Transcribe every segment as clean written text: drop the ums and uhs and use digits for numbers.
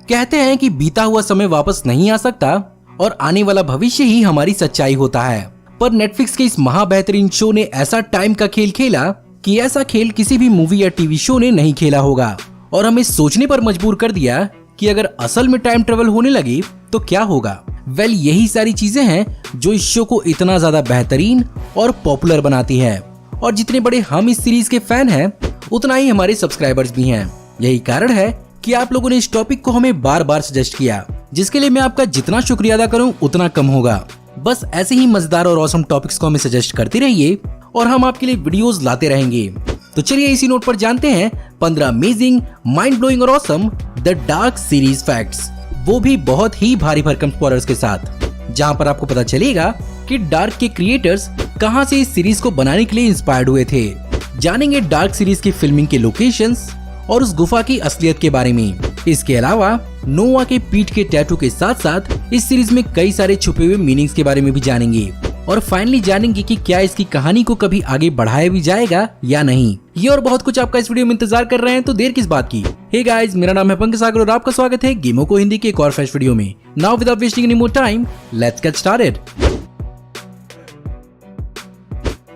कहते हैं कि बीता हुआ समय वापस नहीं आ सकता और आने वाला भविष्य ही हमारी सच्चाई होता है। पर नेटफ्लिक्स के इस महाबेहतरीन शो ने ऐसा टाइम का खेल खेला कि ऐसा खेल किसी भी मूवी या टीवी शो ने नहीं खेला होगा और हमें सोचने पर मजबूर कर दिया कि अगर असल में टाइम ट्रेवल होने लगी तो क्या होगा। यही सारी चीजें हैं जो इस शो को इतना ज्यादा बेहतरीन और पॉपुलर बनाती है। और जितने बड़े हम इस सीरीज के फैन हैं, उतना ही हमारे सब्सक्राइबर्स भी हैं। यही कारण है कि आप लोगों ने इस टॉपिक को हमें बार बार सजेस्ट किया, जिसके लिए मैं आपका जितना शुक्रिया अदा करूं उतना कम होगा। बस ऐसे ही मजेदार और ऑसम टॉपिक्स को हमें सजेस्ट करते रहिए और हम आपके लिए वीडियोस लाते रहेंगे। तो चलिए इसी नोट पर जानते हैं 15 अमेजिंग, माइंड ब्लोइंग और awesome the dark series facts, वो भी बहुत ही भारी भरकम स्पॉयलर्स के साथ, जहां पर आपको पता चलेगा कि डार्क के क्रिएटर्स कहां से इस सीरीज को बनाने के लिए इंस्पायर्ड हुए थे। जानेंगे डार्क सीरीज की फिल्मिंग के लोकेशंस और उस गुफा की असलियत के बारे में। इसके अलावा नोआ के पीठ के टैटू के साथ साथ इस सीरीज में कई सारे छुपे हुए मीनिंग्स के बारे में भी जानेंगे और फाइनली जानेंगे कि क्या इसकी कहानी को कभी आगे बढ़ाया भी जाएगा या नहीं। ये और बहुत कुछ आपका इस वीडियो में इंतजार कर रहे हैं, तो देर किस बात की। हे गाइस, मेरा नाम है पंकज सागर और आपका स्वागत है गेमों को हिंदी के एक और फ्रेश वीडियो में। Now without wasting any more time, let's get started.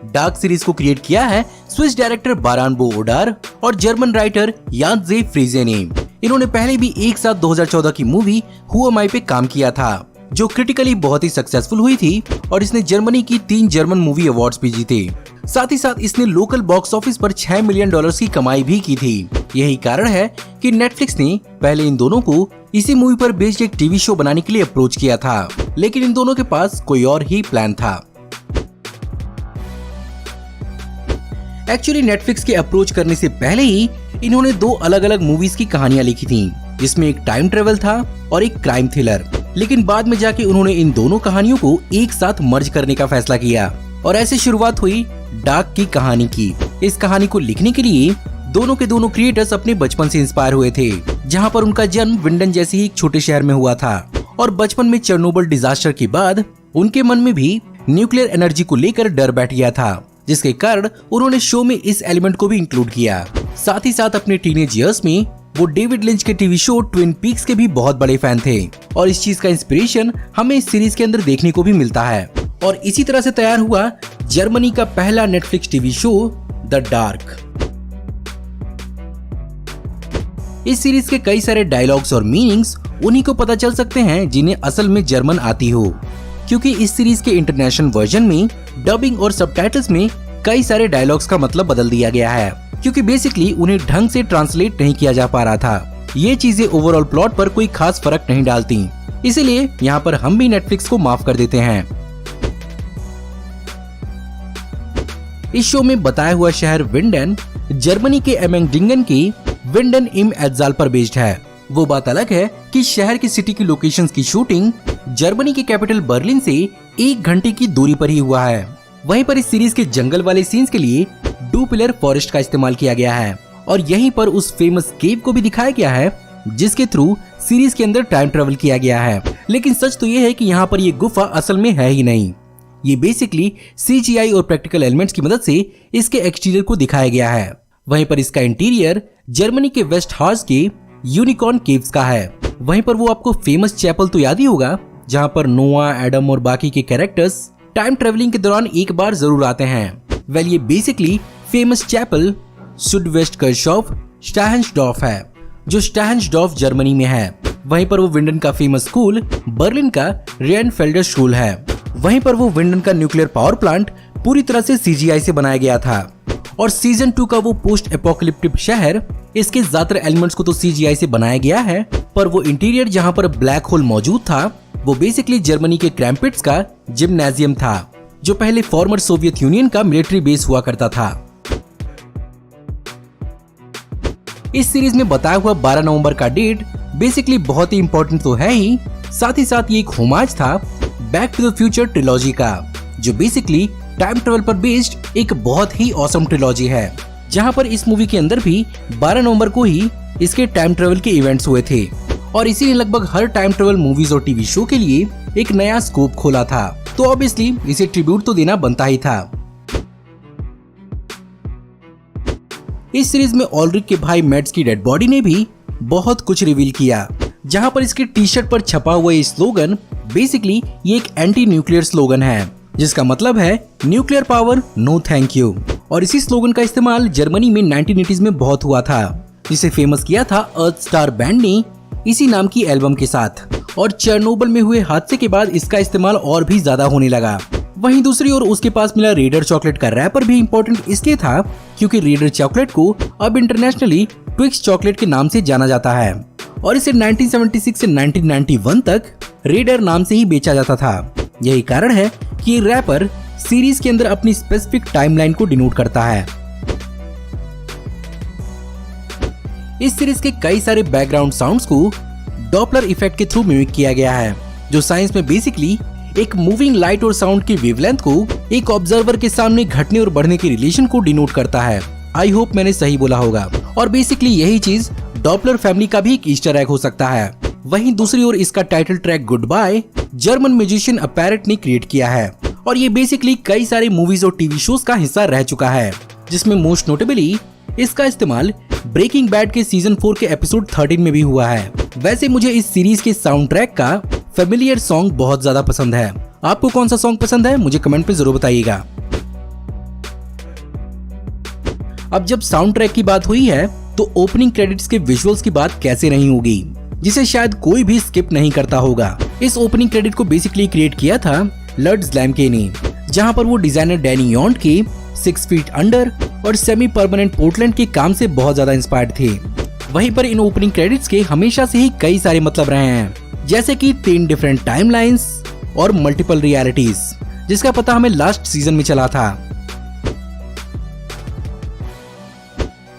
Dark series को क्रिएट किया है स्विस डायरेक्टर बारान बो ओडार और जर्मन राइटर यान जे फ्रीजे ने। इन्होंने पहले भी एक साथ 2014 की मूवी हु एम आई पे काम किया था, जो क्रिटिकली बहुत ही सक्सेसफुल हुई थी और इसने जर्मनी की 3 जर्मन मूवी अवार्ड्स भी जीते। साथ ही साथ इसने लोकल बॉक्स ऑफिस पर $6 मिलियन की कमाई भी की थी। यही कारण है कि नेटफ्लिक्स ने पहले इन दोनों को इसी मूवी पर बेस्ड एक टीवी शो बनाने के लिए अप्रोच किया था, लेकिन इन दोनों के पास कोई और ही प्लान था। एक्चुअली नेटफ्लिक्स के अप्रोच करने से पहले ही इन्होंने 2 अलग अलग मूवीज की कहानियां लिखी थी, जिसमें एक टाइम ट्रेवल था और एक क्राइम थ्रिलर। लेकिन बाद में जाके उन्होंने इन दोनों कहानियों को एक साथ मर्ज करने का फैसला किया और ऐसे शुरुआत हुई डार्क की कहानी की। इस कहानी को लिखने के लिए दोनों के दोनों क्रिएटर्स अपने बचपन से इंस्पायर हुए थे, जहां पर उनका जन्म विंडन जैसे ही एक छोटे शहर में हुआ था और बचपन में चेरनोबिल डिजास्टर के बाद उनके मन में भी न्यूक्लियर एनर्जी को लेकर डर बैठ गया था, जिसके कारण उन्होंने शो में इस एलिमेंट को भी इंक्लूड किया। साथ ही साथ अपने टीनेज इयर्स में वो डेविड लिंच के टीवी शो ट्विन पीक्स के भी बहुत बड़े फैन थे और इस चीज का इंस्पिरेशन हमें इस सीरीज के अंदर देखने को भी मिलता है। और इसी तरह से तैयार हुआ जर्मनी का पहला Netflix TV show the dark. इस सीरीज के कई सारे डायलॉग्स और मीनिंग्स उन्हीं को पता चल सकते हैं जिन्हें असल में जर्मन आती हो, क्योंकि इस सीरीज के इंटरनेशनल वर्जन में डबिंग और सबटाइटल्स में कई सारे डायलॉग्स का मतलब बदल दिया गया है, क्योंकि बेसिकली उन्हें ढंग से ट्रांसलेट नहीं किया जा पा रहा था। ये चीजें ओवरऑल प्लॉट पर कोई खास फर्क नहीं डालती, इसीलिए यहाँ पर हम भी नेटफ्लिक्स को माफ कर देते हैं। इस शो में बताया हुआ शहर विंडन जर्मनी के एमेंगडिंगन की विंडन इम एत्जाल पर बेस्ड है। वो बात अलग है कि शहर की सिटी की लोकेशंस की शूटिंग जर्मनी के कैपिटल बर्लिन से 1 घंटे की दूरी पर ही हुआ है। वहीं पर इस सीरीज के जंगल वाले सीन्स के लिए डू पिलर फॉरेस्ट का इस्तेमाल किया गया है और यहीं पर उस फेमस केव को भी दिखाया गया है, जिसके थ्रू सीरीज के अंदर टाइम ट्रेवल किया गया है। लेकिन सच तो ये है कि यहाँ पर ये गुफा असल में है ही नहीं। ये बेसिकली CGI और प्रैक्टिकल एलिमेंट्स की मदद से इसके एक्सटीरियर को दिखाया गया है। वहीं पर इसका इंटीरियर जर्मनी के वेस्ट हार्स के यूनिकॉर्न केव्स का है। वहीं पर वो आपको फेमस चैपल तो याद ही होगा, जहाँ पर नोआ, एडम और बाकी के कैरेक्टर्स टाइम ट्रेवलिंग के दौरान एक बार जरूर आते हैं। ये बेसिकली फेमस चैपल सुडवेस्टकर्शॉफ स्टाहन्सडॉर्फ है, जो स्टाहन्सडॉर्फ जर्मनी में है। वहीं पर वो विंडन का फेमस स्कूल बर्लिन का रियनफेल्डर स्कूल है। वहीं पर वो विंडन का न्यूक्लियर पावर प्लांट पूरी तरह से CGI से बनाया गया था और सीजन 2 का वो पोस्ट एपोकलिप्टिक शहर, इसके ज्यादातर एलिमेंट्स को तो CGI से बनाया गया है, पर वो इंटीरियर जहाँ पर ब्लैक होल मौजूद था वो बेसिकली जर्मनी के क्रैम्पिट्स का जिम्नाजियम था, जो पहले फॉर्मर सोवियत यूनियन का मिलिट्री बेस हुआ करता था। इस सीरीज में बताया हुआ 12 नवंबर का डेट बेसिकली बहुत ही इंपॉर्टेंट तो है ही, साथ ये एक होमाज था back to the future trilogy का, जो बेसिकली टाइम ट्रेवल पर बेस्ड एक बहुत ही ऑसम ट्रिलॉजी है, जहां पर इस मूवी के अंदर भी 12 नवंबर को ही इसके टाइम ट्रेवल के इवेंट्स हुए थे और इसीलिए लगभग हर टाइम ट्रेवल मूवीज और टीवी शो के लिए एक नया स्कोप खोला था, तो ऑब्वियसली इसे ट्रिब्यूट तो देना बनता ही था। इस सीरीज में ऑलरिक के भाई मैड्स की डेड बॉडी ने भी बहुत कुछ रिवील किया, जहां पर इसके टी शर्ट पर छपा हुआ ये स्लोगन बेसिकली ये एक एंटी न्यूक्लियर स्लोगन है, जिसका मतलब है nuclear power no thank you. और इसी स्लोगन का इस्तेमाल जर्मनी में 1980s में बहुत हुआ था, जिसे फेमस किया था अर्थ स्टार बैंड ने इसी नाम की एल्बम के साथ। और चेरनोबिल में हुए हादसे के बाद इसका इस्तेमाल और भी ज्यादा होने लगा। वहीं दूसरी ओर उसके पास मिला रेडर चॉकलेट का रैपर भी इम्पोर्टेंट इसलिए था क्योंकि रेडर चॉकलेट को अब इंटरनेशनली ट्विक्स चॉकलेट के नाम से जाना जाता है और इसे 1976 से 1991 तक रेडर नाम से ही बेचा जाता था। यही कारण है कि रैपर सीरीज के अंदर अपनी स्पेसिफिक टाइमलाइन को डिनोट करता है। इस सीरीज के कई सारे बैकग्राउंड साउंड्स को डॉपलर इफेक्ट के थ्रू मिमिक किया गया है, जो साइंस में बेसिकली एक मूविंग लाइट और साउंड की वेवलेंथ को एक ऑब्जर्वर के सामने घटने और बढ़ने के रिलेशन को डिनोट करता है। आई होप मैंने सही बोला होगा। और बेसिकली यही चीज डॉपलर फैमिली का भी एक ईस्टर एग हो सकता है। वहीं दूसरी ओर इसका title track good bye German musician Apparat ने क्रिएट किया है और ये बेसिकली कई सारे मूवीज और टीवी शोज का हिस्सा रह चुका है, जिसमें मोस्ट नोटेबली इसका इस्तेमाल ब्रेकिंग बैड के सीजन 4 के एपिसोड 13 में भी हुआ है। वैसे मुझे इस सीरीज के साउंड ट्रैक का फेमिलियर सॉन्ग बहुत ज्यादा पसंद है। आपको कौन सा सॉन्ग पसंद है मुझे कमेंट पे जरूर बताइएगा। अब जब साउंड ट्रैक की बात हुई है तो ओपनिंग क्रेडिट्स के विजुअल्स की बात कैसे नहीं होगी, जिसे शायद कोई भी स्किप नहीं करता होगा। इस ओपनिंग क्रेडिट को बेसिकली क्रिएट किया था लर्ड्स लैम्के ने, जहां पर वो डिजाइनर डैनी यॉन्ट के 6 फीट अंडर और सेमी परमानेंट पोर्टलैंड के काम से बहुत ज्यादा इंस्पायर्ड थे। वहीं पर इन ओपनिंग क्रेडिट्स के हमेशा से ही कई सारे मतलब रहे हैं, जैसे कि 3 डिफरेंट टाइमलाइंस और मल्टीपल रियलिटीज, जिसका पता हमें लास्ट सीजन में चला था।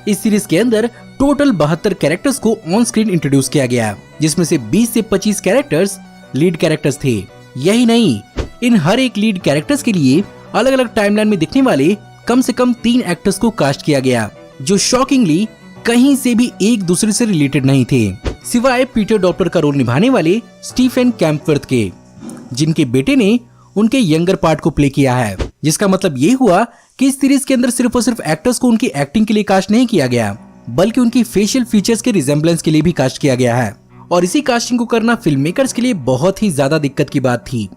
इस सीरीज के अंदर टोटल 72 कैरेक्टर्स को ऑन स्क्रीन इंट्रोड्यूस किया गया, जिसमें से 20 से 25 कैरेक्टर्स लीड कैरेक्टर्स थे। यही नहीं, इन हर एक लीड कैरेक्टर्स के लिए अलग अलग टाइमलाइन में दिखने वाले कम से कम 3 एक्टर्स को कास्ट किया गया, जो शॉकिंगली कहीं से भी एक दूसरे से रिलेटेड नहीं थे, सिवाय पीटर डॉपलर का रोल निभाने वाले स्टीफन कैम्पवर्थ के, जिनके बेटे ने उनके यंगर पार्ट को प्ले किया है। जिसका मतलब ये हुआ कि इस सीरीज के अंदर सिर्फ और सिर्फ एक्टर्स को उनकी एक्टिंग के लिए कास्ट नहीं किया गया, बल्कि उनकी फेशियल फीचर्स के रिजेम्बलेंस के लिए भी कास्ट किया गया है। और इसी कास्टिंग को करना फिल्म मेकर्स के लिए बहुत ही ज्यादा दिक्कत की बात थी।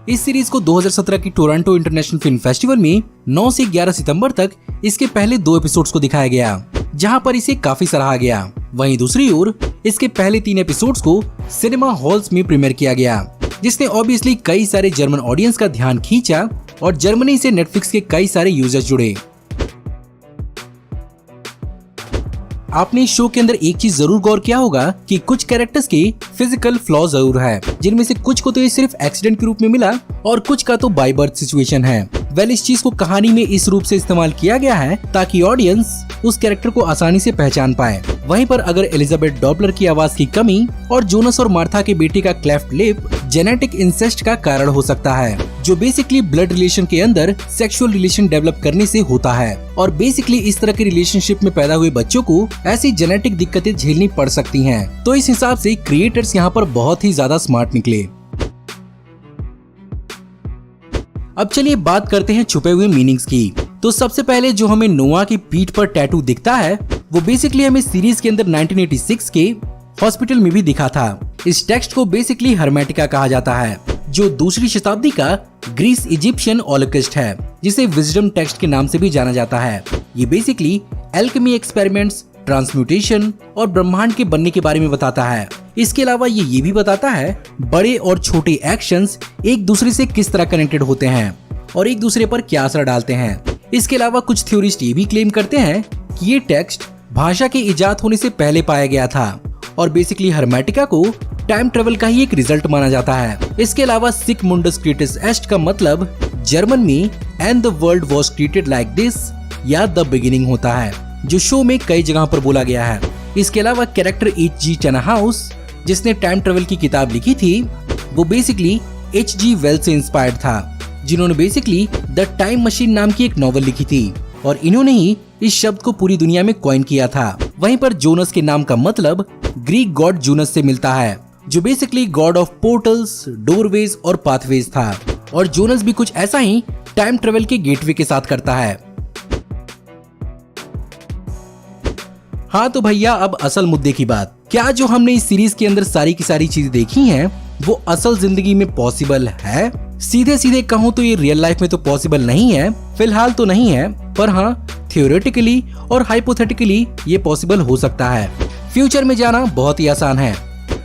इस सीरीज को 2017 की टोरंटो इंटरनेशनल फिल्म फेस्टिवल में 9 से 11 सितंबर तक इसके पहले 2 एपिसोड्स को दिखाया गया, जहां पर इसे काफी सराहा गया। वहीं दूसरी ओर इसके पहले 3 एपिसोड्स को सिनेमा हॉल्स में प्रीमियर किया गया, जिसने ऑब्वियसली कई सारे जर्मन ऑडियंस का ध्यान खींचा और जर्मनी से नेटफ्लिक्स के कई सारे यूजर्स जुड़े। आपने इस शो के अंदर एक चीज जरूर गौर किया होगा कि कुछ कैरेक्टर्स के फिजिकल फ्लॉ जरूर है, जिनमें से कुछ को तो ये सिर्फ एक्सीडेंट के रूप में मिला और कुछ का तो बाय बर्थ सिचुएशन है। वेल, इस चीज को कहानी में इस रूप से इस्तेमाल किया गया है ताकि ऑडियंस उस कैरेक्टर को आसानी से पहचान पाए। वहीं पर अगर एलिजाबेथ डॉपलर की आवाज की कमी और जोनस और मार्था के बेटे का क्लेफ्ट लिप जेनेटिक इंसेस्ट का कारण हो सकता है, जो बेसिकली ब्लड रिलेशन के अंदर सेक्सुअल रिलेशन डेवलप करने से होता है। और बेसिकली इस तरह के रिलेशनशिप में पैदा हुए बच्चों को ऐसी जेनेटिक दिक्कतें झेलनी पड़ सकती हैं। तो इस हिसाब से क्रिएटर्स यहाँ पर बहुत ही ज्यादा स्मार्ट निकले। अब चलिए बात करते हैं छुपे हुए मीनिंग्स की। तो सबसे पहले जो हमें नोआ की पीठ पर टैटू दिखता है, वो बेसिकली हमें सीरीज के अंदर 1986 के हॉस्पिटल में भी दिखा था। इस टेक्स्ट को बेसिकली हर्मेटिका कहा जाता है, जो 2री शताब्दी का ग्रीस इजिप्शियन ओलकिस्ट है, जिसे विजडम टेक्स्ट के नाम से भी जाना जाता है। ये बेसिकली एल्केमी एक्सपेरिमेंट्स, ट्रांसम्यूटेशन और ब्रह्मांड के बनने के बारे में बताता है। इसके अलावा ये भी बताता है बड़े और छोटे एक्शंस एक दूसरे से किस तरह कनेक्टेड होते हैं और एक दूसरे पर क्या असर डालते हैं। इसके अलावा कुछ थ्योरिस्ट ये भी क्लेम करते हैं कि ये टेक्स्ट भाषा के इजाद होने से पहले पाया गया था और बेसिकली हर्मेटिका को टाइम ट्रेवल का ही एक रिजल्ट माना जाता है। इसके अलावा सिगमुंडस क्रिएटस एस्ट का मतलब जर्मन में and the world was created like this या द बिगिनिंग होता है, जो शो में कई जगह पर बोला गया है। इसके अलावा कैरेक्टर H.G. टनाहाउस, जिसने टाइम ट्रेवल की किताब लिखी थी, वो बेसिकली H.G. वेल्स से इंस्पायर्ड था, जिन्होंने बेसिकली द टाइम मशीन नाम की एक नॉवल लिखी थी और इन्होंने ही इस शब्द को पूरी दुनिया में कॉइन किया था। वहीं पर जोनस के नाम का मतलब ग्रीक गॉड जूनस से मिलता है, जो basically God of portals, doorways और पाथवेज था। और जोनस भी कुछ ऐसा ही टाइम ट्रेवल के गेटवे के साथ करता है। हाँ तो भैया अब असल मुद्दे की बात, क्या जो हमने इस सीरीज के अंदर सारी की सारी चीजें देखी हैं वो असल जिंदगी में पॉसिबल है? सीधे सीधे कहूँ तो ये रियल लाइफ में तो पॉसिबल नहीं है, फिलहाल तो नहीं है, पर हाँ थियोरेटिकली और हाइपोथेटिकली ये पॉसिबल हो सकता है। फ्यूचर में जाना बहुत ही आसान है,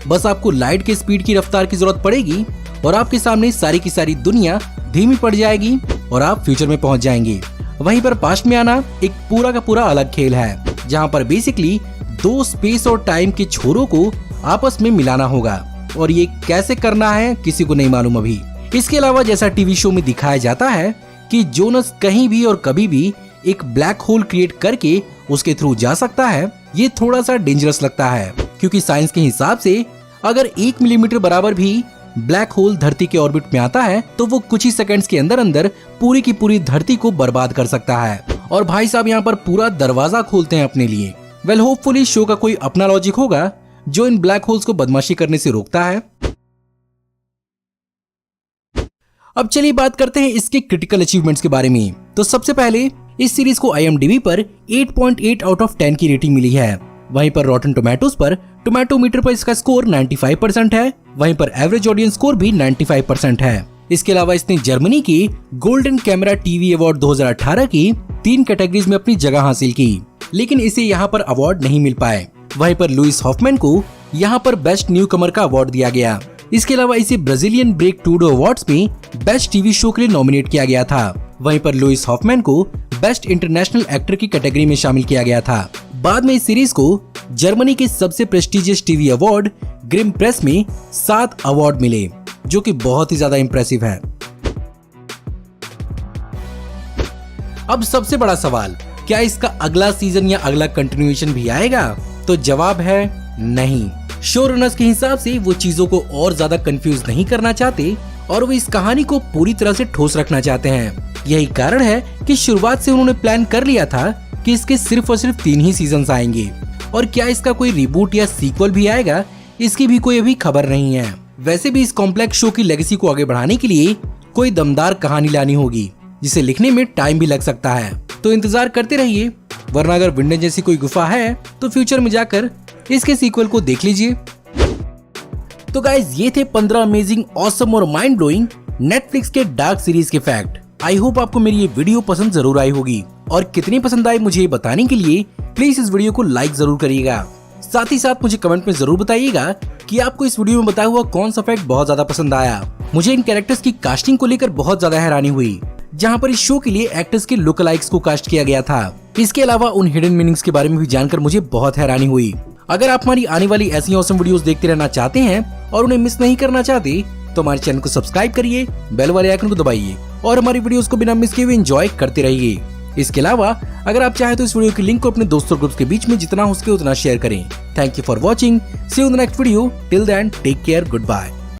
बस आपको लाइट के स्पीड की रफ्तार की जरूरत पड़ेगी और आपके सामने सारी की सारी दुनिया धीमी पड़ जाएगी और आप फ्यूचर में पहुंच जाएंगे। वहीं पर पास्ट में आना एक पूरा का पूरा अलग खेल है, जहां पर बेसिकली दो स्पेस और टाइम के छोरों को आपस में मिलाना होगा और ये कैसे करना है किसी को नहीं मालूम अभी। इसके अलावा जैसा टीवी शो में दिखाया जाता है कि जोनस कहीं भी और कभी भी एक ब्लैक होल क्रिएट करके उसके थ्रू जा सकता है, ये थोड़ा सा डेंजरस लगता है, क्योंकि साइंस के हिसाब से अगर 1 मिलीमीटर बराबर भी ब्लैक होल धरती के ऑर्बिट में आता है तो वो कुछ ही सेकंड्स के अंदर अंदर पूरी की पूरी धरती को बर्बाद कर सकता है। और भाई साहब यहाँ पर पूरा दरवाजा खोलते हैं अपने लिए। वेल होपफुली शो का कोई अपना लॉजिक होगा जो इन ब्लैक होल्स को बदमाशी करने से रोकता है। अब चलिए बात करते हैं इसके क्रिटिकल अचीवमेंट्स के बारे में। तो सबसे पहले इस सीरीज को IMDb पर 8.8 आउट ऑफ 10 की रेटिंग मिली है। वहीं पर रॉटन टोमेटोज पर टोमेटोमीटर पर इसका स्कोर 95% है। वहीं पर एवरेज ऑडियंस स्कोर भी 95% है। इसके अलावा इसने जर्मनी की गोल्डन कैमरा टीवी अवार्ड 2018 की 3 कैटेगरीज में अपनी जगह हासिल की, लेकिन इसे यहाँ पर अवार्ड नहीं मिल पाए। वहीं पर लुइस हॉफमैन को यहाँ पर बेस्ट न्यू कमर का अवार्ड दिया गया। इसके अलावा इसे ब्राजीलियन ब्रेक टूडो अवार्ड्स में बेस्ट टीवी शो के लिए नॉमिनेट किया गया था। वहीं पर लुइस हॉफमैन को बेस्ट इंटरनेशनल एक्टर की कैटेगरी में शामिल किया गया था। बाद में इस सीरीज को जर्मनी के सबसे prestigious TV award Grimme Preis में 7 अवार्ड मिले, जो कि बहुत ही ज्यादा इंप्रेसिव है। अब सबसे बड़ा सवाल, क्या इसका अगला सीजन या अगला कंटिन्यूएशन भी आएगा? तो जवाब है नहीं। शो रनर्स के हिसाब से वो चीजों को और ज्यादा कंफ्यूज नहीं करना चाहते और वो इस कहानी को पूरी तरह से ठोस रखना चाहते हैं। यही कारण है कि शुरुआत से उन्होंने प्लान कर लिया था कि इसके सिर्फ और सिर्फ 3 ही सीजन्स आएंगे और क्या इसका कोई रिबूट या सीक्वल भी आएगा, इसकी भी कोई अभी खबर नहीं है। वैसे भी इस कॉम्प्लेक्स शो की लेगेसी को आगे बढ़ाने के लिए कोई दमदार कहानी लानी होगी, जिसे लिखने में टाइम भी लग सकता है। तो इंतजार करते रहिए, वरना अगर विंडन जैसी कोई गुफा है तो फ्यूचर में जाकर इसके सीक्वल को देख लीजिए। तो गाइज ये थे 15 अमेजिंग, ऑसम और माइंड ब्लोइंग नेटफ्लिक्स के डार्क सीरीज के फैक्ट। आई होप आपको मेरी ये वीडियो पसंद जरूर आई होगी और कितनी पसंद आई मुझे बताने के लिए प्लीज इस वीडियो को लाइक जरूर करिएगा। साथ ही साथ मुझे कमेंट में जरूर बताइएगा कि आपको इस वीडियो में बताया हुआ कौन सा फैक्ट बहुत ज्यादा पसंद आया। मुझे इन कैरेक्टर्स की कास्टिंग को लेकर बहुत ज्यादा हैरानी हुई, जहां पर इस शो के लिए एक्टर्स के लुक अलाइक्स को कास्ट किया गया था। इसके अलावा उन हिडन मीनिंग्स के बारे में भी जानकर मुझे बहुत हैरानी हुई। अगर आप हमारी आने वाली ऐसी ऑसम वीडियोस देखते रहना चाहते हैं और उन्हें मिस नहीं करना चाहते तो हमारे चैनल को सब्सक्राइब करिए, बेल वाले आइकन को दबाइए और हमारी वीडियोस को बिना मिस किए हुए एंजॉय करते रहिए। इसके अलावा अगर आप चाहें तो इस वीडियो की लिंक को अपने दोस्तों ग्रुप्स के बीच में जितना हो सके उतना शेयर करें। Thank you for watching, see you in the next video, till then take care, good bye.